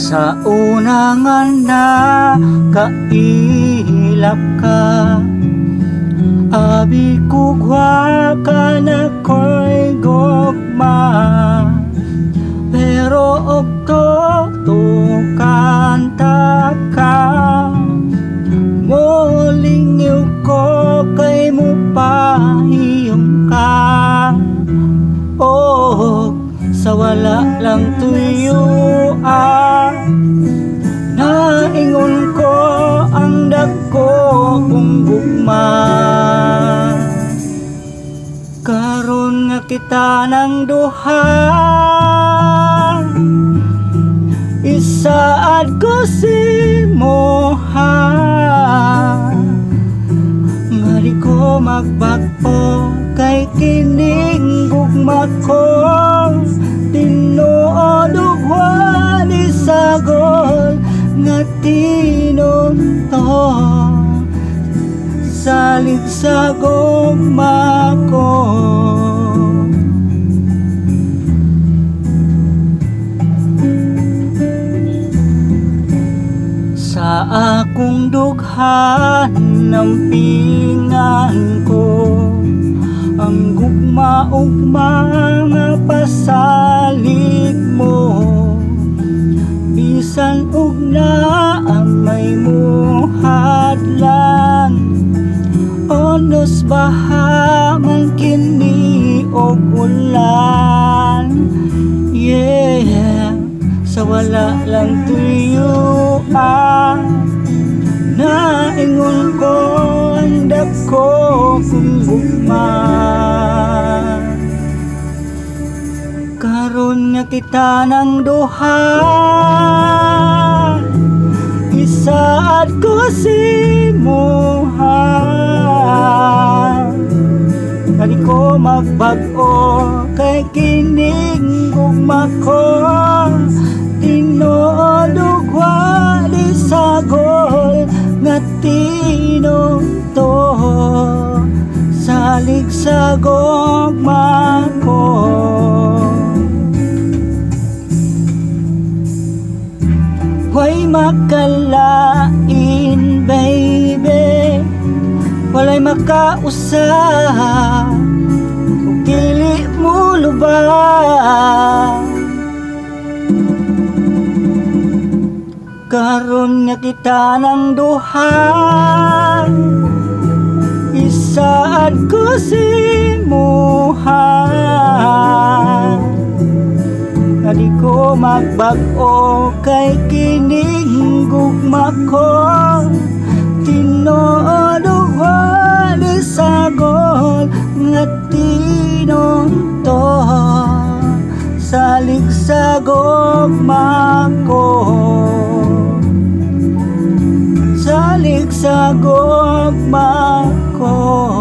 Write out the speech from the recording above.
Sa unangan na kailap ka, abi kugwa ka na ko'y gugma. Pero og to kanta ka, molingiw ko kay mo pahiyong ka. Oh, sa wala lang tuyo naingon ko ang dagko kong gugma. Karon nga kita ng duha, isaad ko si moha. Nga di ko magbagpo kay kining gugma ko, tinuod ug wali sagol nga tinunto salig sa gugma ko. Sa akong dughan ng pingan ko, ang gugma-ugma nga pasalig mo. Bisan ug naamay mo hadlan, onos baha man kini og ulan. Yeah, sa wala lang tuyo naingon ko ang dagko kong gugma. Karon nga kita ng duha, isaad ko si moha. Nga di ko magbag-o kay kining gugma ko, tinuod ug wali sagol nga tinunto salig sa gugma ko. Way makalain baby, walay makausa kung dili mo lubang. Karon nga kita ng duha, isaad ko si moha. Nga di ko magbag-o kay kining gugma ko, tinuod ug wali sagol nga tinunto salig sa gugma ko. Salig sa gugma ko.